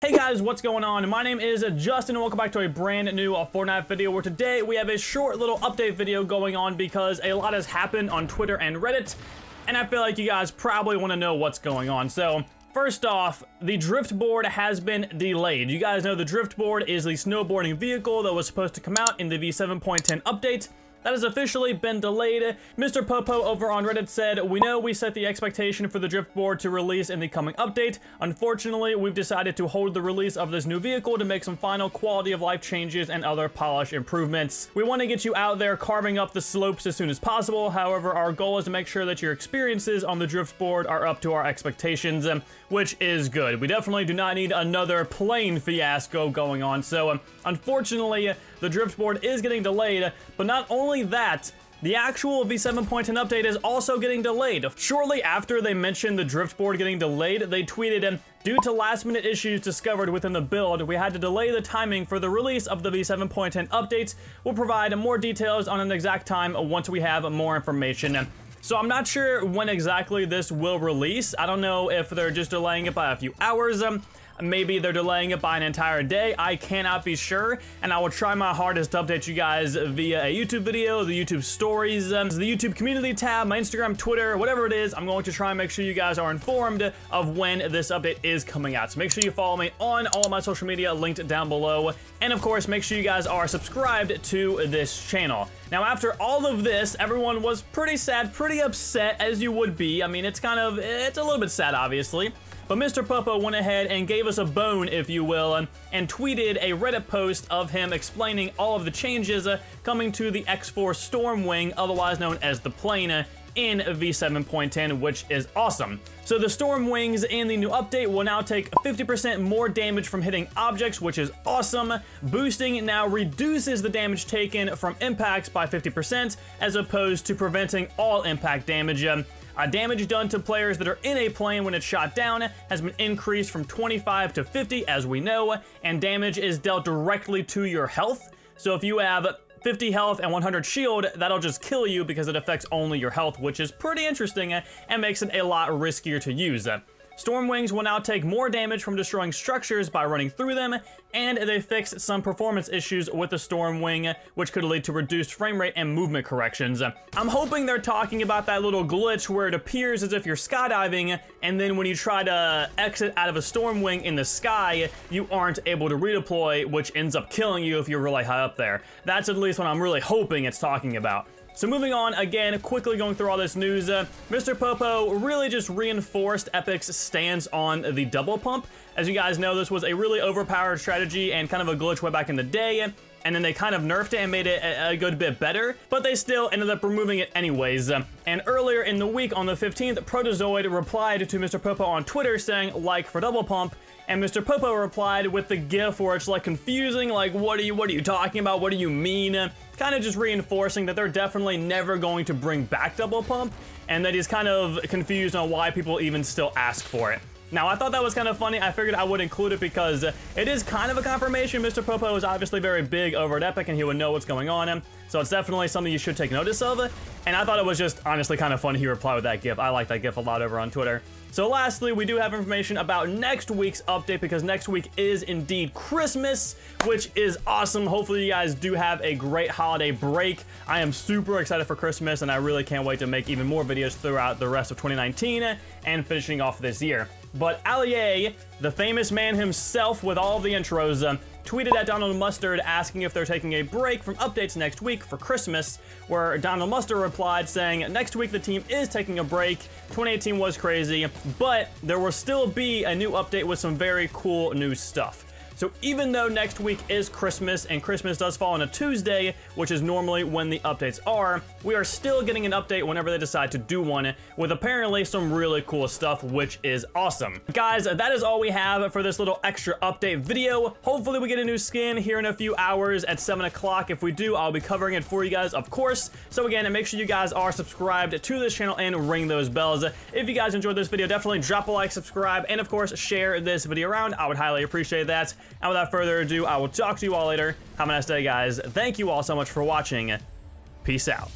Hey guys, what's going on? My name is Justin and welcome back to a brand new Fortnite video where today we have a short little update video going on because a lot has happened on Twitter and Reddit and I feel like you guys probably want to know what's going on. So first off, the Driftboard has been delayed. You guys know the Driftboard is the snowboarding vehicle that was supposed to come out in the V7.10 update. That has officially been delayed. MrPopo over on Reddit said, "We know we set the expectation for the Driftboard to release in the coming update. Unfortunately, we've decided to hold the release of this new vehicle to make some final quality of life changes and other polish improvements. We want to get you out there carving up the slopes as soon as possible. However, our goal is to make sure that your experiences on the Driftboard are up to our expectations," which is good. We definitely do not need another plane fiasco going on. So, unfortunately, the Driftboard is getting delayed, but not only that, the actual V7.10 update is also getting delayed. Shortly after they mentioned the Driftboard getting delayed, they tweeted, "Due to last-minute issues discovered within the build, we had to delay the timing for the release of the V7.10 updates. We'll provide more details on an exact time once we have more information." So I'm not sure when exactly this will release. I don't know if they're just delaying it by a few hours. Maybe they're delaying it by an entire day. I cannot be sure, and I will try my hardest to update you guys via a YouTube video, the YouTube stories, the YouTube community tab, my Instagram, Twitter, whatever it is. I'm going to try and make sure you guys are informed of when this update is coming out. So make sure you follow me on all of my social media linked down below. And of course, make sure you guys are subscribed to this channel. Now, after all of this, everyone was pretty sad, pretty upset, as you would be. I mean, it's a little bit sad, obviously. But MrPopo went ahead and gave us a bone, if you will, and tweeted a Reddit post of him explaining all of the changes coming to the X-4 Stormwing, otherwise known as the plane, in V7.10, which is awesome. So the Stormwings in the new update will now take 50% more damage from hitting objects, which is awesome. Boosting now reduces the damage taken from impacts by 50%, as opposed to preventing all impact damage. Damage done to players that are in a plane when it's shot down has been increased from 25 to 50, as we know, and damage is dealt directly to your health. So if you have 50 health and 100 shield, that'll just kill you because it affects only your health, which is pretty interesting and makes it a lot riskier to use. Stormwings will now take more damage from destroying structures by running through them, and they fixed some performance issues with the Stormwing, which could lead to reduced frame rate and movement corrections. I'm hoping they're talking about that little glitch where it appears as if you're skydiving, and then when you try to exit out of a Stormwing in the sky, you aren't able to redeploy, which ends up killing you if you're really high up there. That's at least what I'm really hoping it's talking about. So moving on, again, quickly going through all this news, MrPopo really just reinforced Epic's stance on the double pump. As you guys know, this was a really overpowered strategy and kind of a glitch way back in the day, and then they kind of nerfed it and made it a good bit better, but they still ended up removing it anyways. And earlier in the week, on the 15th, Protozoid replied to MrPopo on Twitter saying, "Like for double pump," and MrPopo replied with the gif where it's like confusing, like, what are you talking about? What do you mean? Kind of just reinforcing that they're definitely never going to bring back double pump, and that he's kind of confused on why people even still ask for it. Now, I thought that was kind of funny. I figured I would include it because it is kind of a confirmation. MrPopo is obviously very big over at Epic, and he would know what's going on. So it's definitely something you should take notice of. And I thought it was just honestly kind of funny he replied with that gif. I like that gif a lot over on Twitter. So lastly, we do have information about next week's update because next week is indeed Christmas, which is awesome. Hopefully you guys do have a great holiday break. I am super excited for Christmas, and I really can't wait to make even more videos throughout the rest of 2019 and finishing off this year. But Allier, the famous man himself with all of the intros, tweeted at Donald Mustard asking if they're taking a break from updates next week for Christmas, where Donald Mustard replied saying, "Next week the team is taking a break. 2018 was crazy, but there will still be a new update with some very cool new stuff." So even though next week is Christmas, and Christmas does fall on a Tuesday, which is normally when the updates are, we are still getting an update whenever they decide to do one, with apparently some really cool stuff, which is awesome. Guys, that is all we have for this little extra update video. Hopefully we get a new skin here in a few hours at 7 o'clock. If we do, I'll be covering it for you guys, of course. So again, make sure you guys are subscribed to this channel and ring those bells. If you guys enjoyed this video, definitely drop a like, subscribe, and of course, share this video around. I would highly appreciate that. And without further ado, I will talk to you all later. Have a nice day, guys. Thank you all so much for watching. Peace out.